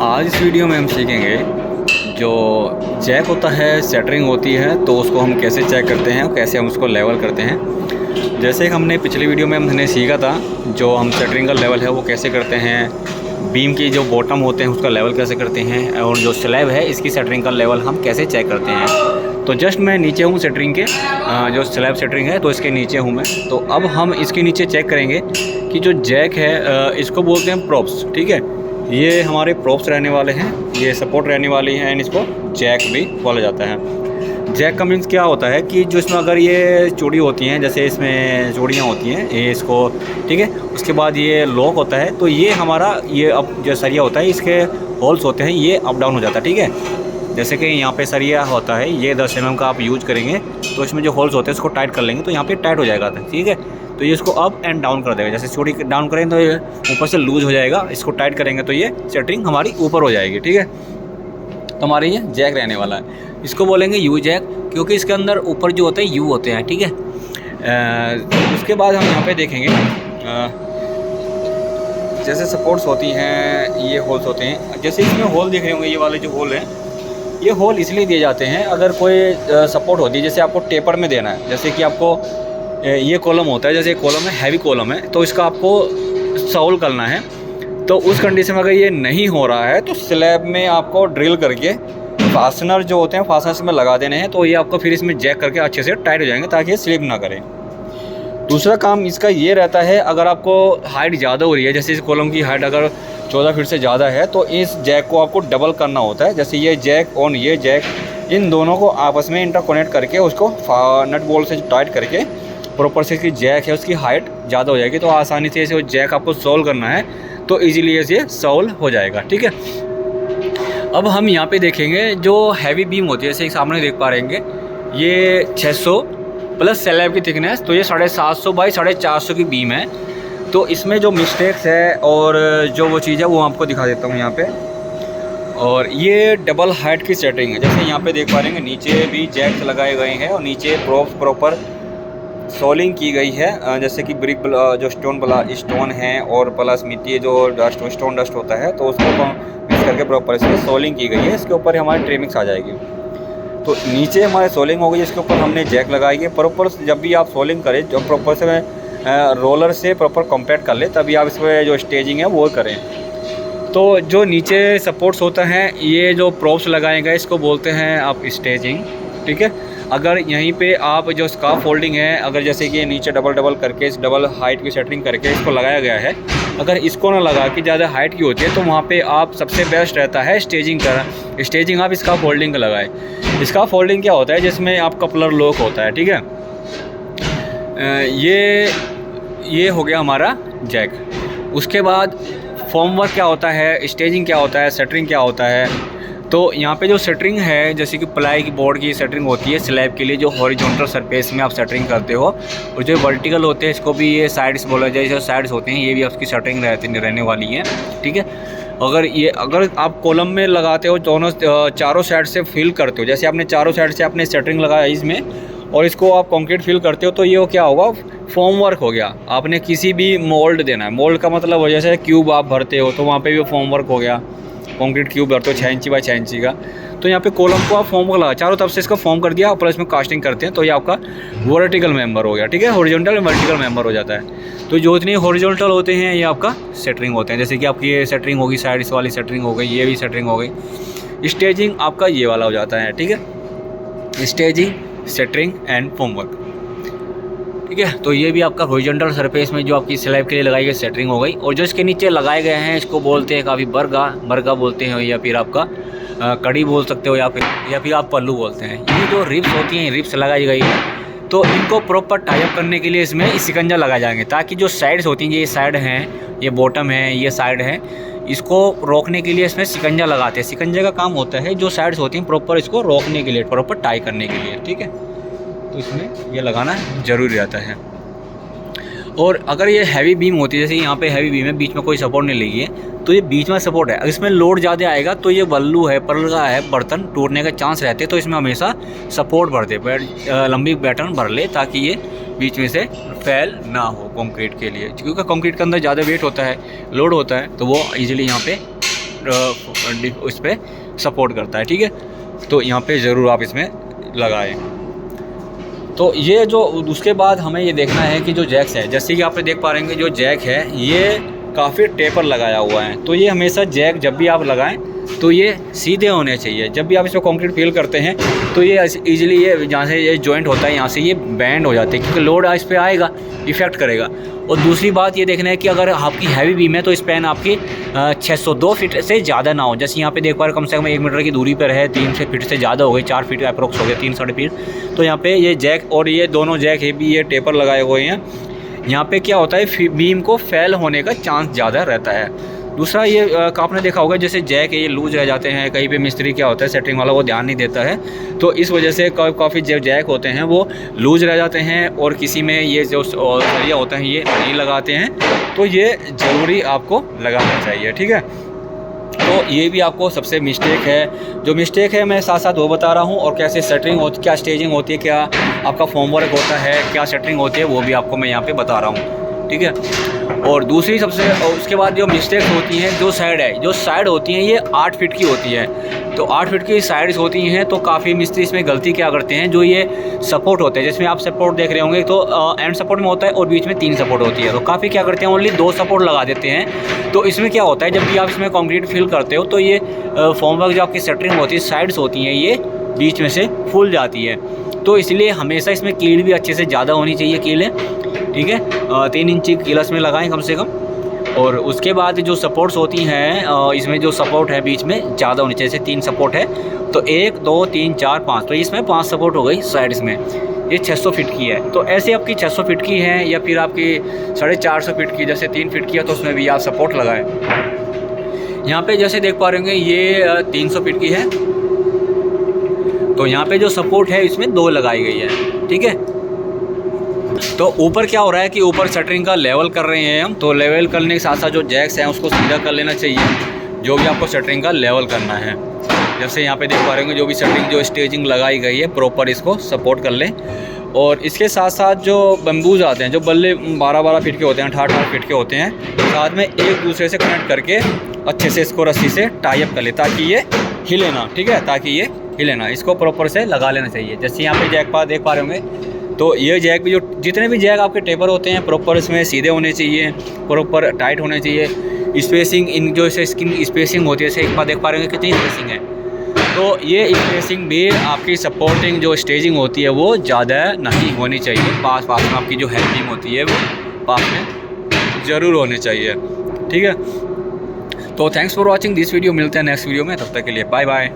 आज इस वीडियो में हम सीखेंगे जो जैक होता है, सेटरिंग होती है, तो उसको हम कैसे चेक करते हैं और कैसे हम उसको लेवल करते हैं। जैसे हमने पिछली वीडियो में हमने सीखा था जो हम सेटरिंग का लेवल है वो कैसे करते हैं, बीम की जो बॉटम होते हैं उसका लेवल कैसे करते हैं, और जो स्लैब है इसकी सेटरिंग का लेवल हम कैसे चेक करते हैं। तो जस्ट मैं नीचे हूँ सेटरिंग के, जो स्लैब सेटरिंग है तो इसके नीचे हूँ मैं। तो अब हम इसके नीचे चेक करेंगे कि जो जैक है इसको बोलते हैं प्रॉप्स। ठीक है, ये हमारे प्रॉप्स रहने वाले हैं, ये सपोर्ट रहने वाली हैं, एंड इसको जैक भी बोला जाता है। जैक का मीन्स क्या होता है कि जो इसमें अगर ये चूड़ी होती हैं, जैसे इसमें चूड़ियाँ होती हैं ये इसको, ठीक है, उसके बाद ये लॉक होता है, तो ये हमारा ये अब जो सरिया होता है इसके होल्स होते हैं, ये अप डाउन हो जाता है। ठीक है, जैसे कि यहाँ पे सरिया होता है, ये 10 mm का आप यूज करेंगे तो इसमें जो होल्स होते हैं इसको टाइट कर लेंगे तो यहाँ पे टाइट हो जाएगा। ठीक है, तो ये इसको अप एंड डाउन कर देगा। जैसे चूड़ी डाउन करेंगे तो ये ऊपर से लूज हो जाएगा, इसको टाइट करेंगे तो ये सेटरिंग हमारी ऊपर हो जाएगी। ठीक है, तो हमारे ये जैक रहने वाला है, इसको बोलेंगे यू जैक, क्योंकि इसके अंदर ऊपर जो होते हैं यू होते हैं। ठीक है, उसके बाद हम यहाँ पे देखेंगे जैसे सपोर्ट्स होती हैं, ये होल्स होते हैं। जैसे इसमें होल देख रहे होंगे, ये वाले जो होल हैं, ये होल इसलिए दिए जाते हैं अगर कोई सपोर्ट होती है, जैसे आपको टेपर में देना है, जैसे कि आपको ये कॉलम होता है, जैसे कॉलम है, हैवी कॉलम है, तो इसका आपको सॉल्व करना है। तो उस कंडीशन में अगर ये नहीं हो रहा है तो स्लैब में आपको ड्रिल करके फास्टनर जो होते हैं फास्टनर में लगा देने हैं, तो ये आपको फिर इसमें जैक करके अच्छे से टाइट हो जाएंगे ताकि ये स्लिप ना करें। दूसरा काम इसका ये रहता है, अगर आपको हाइट ज़्यादा हो रही है, जैसे इस कॉलम की हाइट अगर 14 फीट से ज़्यादा है, तो इस जैक को आपको डबल करना होता है। जैसे ये जैक और ये जैक, इन दोनों को आपस में इंटरकनेक्ट करके उसको नट बोल्ट से टाइट करके प्रॉपर से इसकी जैक है उसकी हाइट ज़्यादा हो जाएगी, तो आसानी से इसे वो जैक आपको सॉल्व करना है तो इजीली ये सॉल्व हो जाएगा। ठीक है, अब हम यहाँ पे देखेंगे जो हैवी बीम होती है, जैसे सामने देख पा रहेंगे ये 600 प्लस स्लैब की थिकनेस, तो ये 750 बाई 450 की बीम है। तो इसमें जो मिस्टेक्स है और जो वो चीज़ है वो आपको दिखा देता हूँ यहाँ पे। और ये डबल हाइट की सेटिंग है, जैसे यहाँ पे देख पा रहेंगे नीचे भी जैक्स लगाए गए हैं और नीचे प्रॉपर सोलिंग की गई है। जैसे कि ब्रिक जो स्टोन है और प्लस मिट्टी जो स्टोन डस्ट होता है, तो उसको मिक्स करके प्रॉपर इसमें सोलिंग की गई है। इसके ऊपर हमारी ट्रिमिक्स आ जाएगी, तो नीचे हमारे सोलिंग हो गई, इसके ऊपर हमने जैक लगाई है। प्रॉपर जब भी आप सोलिंग करें, जब प्रॉपर से रोलर से प्रॉपर कॉम्पैक्ट कर ले, तभी आप इसमें जो स्टेजिंग है वो करें। तो जो नीचे सपोर्ट्स होता है, ये जो प्रॉप्स लगाए गए इसको बोलते हैं आप स्टेजिंग। ठीक है, अगर यहीं पे आप जो स्कार्फ फोल्डिंग है, अगर जैसे कि नीचे डबल करके इस डबल हाइट की सेटरिंग करके इसको लगाया गया है, अगर इसको ना लगा के ज़्यादा हाइट की होती है तो वहाँ पे आप सबसे बेस्ट रहता है स्टेजिंग करना। स्टेजिंग आप स्कार्फ फोल्डिंग का लगाएं। स्कार्फ फोल्डिंग क्या होता है, जिसमें आप कपलर लॉक होता है। ठीक है, ये हो गया हमारा जैक। उसके बाद फॉर्मवर्क क्या होता है, स्टेजिंग क्या होता है, सेटरिंग क्या होता है। तो यहाँ पे जो सेटरिंग है, जैसे कि प्लाई की बोर्ड की सेटरिंग होती है स्लैब के लिए, जो हॉरिजॉन्टल सरफेस में आप सेटरिंग करते हो, और जो वर्टिकल होते हैं इसको भी ये साइड्स बोला जाए, जो साइड्स होते हैं ये भी आपकी सेटरिंग रहने वाली है। ठीक है, अगर आप कॉलम में लगाते हो, दोनों चारों साइड से फिल करते हो, जैसे आपने चारों साइड से आपने सेटरिंग लगाया इसमें और इसको आप कंक्रीट फिल करते हो, तो ये क्या होगा, फॉर्म वर्क हो गया। आपने किसी भी मोल्ड देना है, मोल्ड का मतलब हो जैसे क्यूब आप भरते हो तो वहाँ पे भी फॉर्म वर्क हो गया। कंक्रीट क्यूब भरते हो 6 इंची बाई 6 इंची का, तो यहाँ पे कॉलम को आप फॉर्म वर्क लगा, चारों तरफ से इसका फॉर्म कर दिया और प्लस में कास्टिंग करते हैं, तो ये आपका वर्टिकल मेंबर हो गया। ठीक है, हॉरिजॉन्टल एंड वर्टिकल मेंबर हो जाता है। तो जो इतने हॉरिजॉन्टल होते हैं ये आपका सेटरिंग होते हैं, जैसे कि आपकी ये सेटरिंग होगी, साइड्स वाली सेटरिंग हो गई, ये भी सेटरिंग हो गई। स्टेजिंग आपका ये वाला हो जाता है। ठीक है, स्टेजिंग, सेटरिंग एंड फॉर्मवर्क। ठीक है, तो ये भी आपका हॉरिजॉन्टल सरफेस में जो आपकी स्लैब के लिए लगाई गई सेटरिंग हो गई। और जो इसके नीचे लगाए गए हैं इसको बोलते हैं काफ़ी बरगा बोलते हैं, या फिर आपका कड़ी बोल सकते हो, या फिर आप पल्लू बोलते हैं। ये जो रिब्स होती हैं, रिब्स लगाई गई है, तो इनको प्रॉपर टाइप करने के लिए इसमें शिकंजा लगाए जाएंगे, ताकि जो साइड्स होती हैं, ये साइड हैं, ये बॉटम है, ये साइड है, इसको रोकने के लिए इसमें शिकंजा लगाते हैं। शिकंजे का काम होता है जो साइड्स होती हैं प्रॉपर इसको रोकने के लिए, प्रॉपर टाई करने के लिए। ठीक है, तो इसमें ये लगाना ज़रूरी रहता है। और अगर ये हैवी बीम होती है, जैसे यहाँ पे हैवी बीम है, बीच में कोई सपोर्ट नहीं लगी है, तो ये बीच में सपोर्ट है, अगर इसमें लोड ज़्यादा आएगा तो ये बल्लू है, परलगा है, बर्तन टूटने के चांस रहते हैं। तो इसमें हमेशा सपोर्ट भर दे, लंबी बैटर्न भर ले, ताकि ये बीच में से फेल ना हो कंक्रीट के लिए, क्योंकि कंक्रीट के अंदर ज़्यादा वेट होता है, लोड होता है, तो वो इजीली यहाँ पे इस पर सपोर्ट करता है, ठीक है। तो यहाँ पे ज़रूर आप इसमें लगाएं। तो ये जो उसके बाद हमें ये देखना है कि जो जैक्स है, जैसे कि आप देख पा रहे हैं जो जैक है ये काफ़ी टेपर लगाया हुआ है। तो ये हमेशा जैक जब भी आप लगाएं तो ये सीधे होने चाहिए। जब भी आप इसमें कंक्रीट फील करते हैं तो ये इजीली ये जहाँ से ये जॉइंट होता है यहाँ से ये बैंड हो जाते हैं, क्योंकि लोड इस पर आएगा, इफ़ेक्ट करेगा। और दूसरी बात ये देखना है कि अगर आपकी हैवी बीम है तो स्पैन आपकी 602 फीट से ज़्यादा ना हो। जैसे यहाँ पे देख पा रहे कम से कम 1 मीटर की दूरी पर है, 3 फीट से ज़्यादा हो गई, 4 फीट का अप्रोक्स हो गया, 3 साढ़े फीट। तो यहाँ पे ये जैक और ये दोनों जैक है भी ये टेपर लगाए हुए हैं। यहाँ पे क्या होता है बीम को फेल होने का चांस ज़्यादा रहता है। दूसरा ये आपने देखा होगा जैसे जैक है ये लूज रह जाते हैं, कहीं पे मिस्त्री क्या होता है सेटिंग वाला वो ध्यान नहीं देता है, तो इस वजह से काफ़ी जो जैक होते हैं वो लूज रह जाते हैं और किसी में ये जो सरिया होता है ये नहीं लगाते हैं। तो ये ज़रूरी आपको लगाना चाहिए, ठीक है। तो ये भी आपको सबसे मिस्टेक है, जो मिस्टेक है मैं साथ साथ वो बता रहा हूँ, और कैसे सेटरिंग होती, क्या स्टेजिंग होती है, क्या आपका फॉर्म वर्क होता है, क्या सेटरिंग होती है, वो भी आपको मैं यहाँ पे बता रहा हूँ, ठीक है। और दूसरी सबसे उसके बाद जो मिस्टेक होती हैं, जो साइड होती हैं ये 8 फीट की होती है। तो 8 फीट की साइड्स होती हैं तो काफ़ी मिस्त्री इसमें गलती क्या करते हैं, जो ये सपोर्ट होते हैं जिसमें आप सपोर्ट देख रहे होंगे तो एंड सपोर्ट में होता है और बीच में 3 सपोर्ट होती है। तो काफ़ी क्या करते हैं ओनली 2 सपोर्ट लगा देते हैं। तो इसमें क्या होता है जब भी आप इसमें कंक्रीट फिल करते हो तो ये फॉर्म वर्क जो आपकी सेटरिंग होती है साइड्स होती हैं ये बीच में से फूल जाती है। तो इसलिए हमेशा इसमें कील भी अच्छे से ज़्यादा होनी चाहिए कीलें, ठीक है। 3 इंच की कील इसमें लगाएं कम से कम। और उसके बाद जो सपोर्ट्स होती हैं इसमें जो सपोर्ट है बीच में ज़्यादा होनी चाहिए। जैसे 3 सपोर्ट है तो 1 2 3 4 5, तो इसमें 5 सपोर्ट हो गई साइड्स में। ये 600 फीट की है। तो ऐसे आपकी 600 फीट की है या फिर आपकी 450 फीट की, जैसे 3 फीट की है तो उसमें भी आप सपोर्ट लगाएं। यहाँ पे जैसे देख पा रहे होंगे ये 300 फीट की है, तो यहाँ पे जो सपोर्ट है इसमें 2 लगाई गई है, ठीक है। तो ऊपर क्या हो रहा है कि ऊपर शटरिंग का लेवल कर रहे हैं हम, तो लेवल करने के साथ साथ जो जैक्स हैं उसको सीधा कर लेना चाहिए, जो भी आपको शटरिंग का लेवल करना है। जैसे यहाँ पे देख पा रहे होंगे जो भी शटरिंग जो स्टेजिंग लगाई गई है प्रॉपर इसको सपोर्ट कर लें। और इसके साथ साथ जो बम्बूज आते हैं, जो बल्ले 12-12 फीट के होते हैं, 18-18 फीट के होते हैं, साथ में एक दूसरे से कनेक्ट करके अच्छे से इसको रस्सी से टाई अप कर ले ताकि ये हिले ना, ठीक है, ताकि ये हिले ना। इसको प्रॉपर से लगा लेना चाहिए। जैसे यहाँ पे जैक देख पा रहे होंगे तो ये जैक भी जो जितने भी जैक आपके टेपर होते हैं प्रॉपर इसमें सीधे होने चाहिए, प्रॉपर टाइट होने चाहिए। स्पेसिंग इन जो स्किन स्पेसिंग होती है, एक बार देख पा रहे हैं कितनी स्पेसिंग है, तो ये स्पेसिंग भी आपकी सपोर्टिंग जो स्टेजिंग होती है वो ज़्यादा नहीं होनी चाहिए। पास में आपकी जो हेल्पिंग होती है वो पास में ज़रूर होनी चाहिए, ठीक है। तो thanks for watching this video. मिलते हैं नेक्स्ट वीडियो में, तब तक के लिए बाय बाय।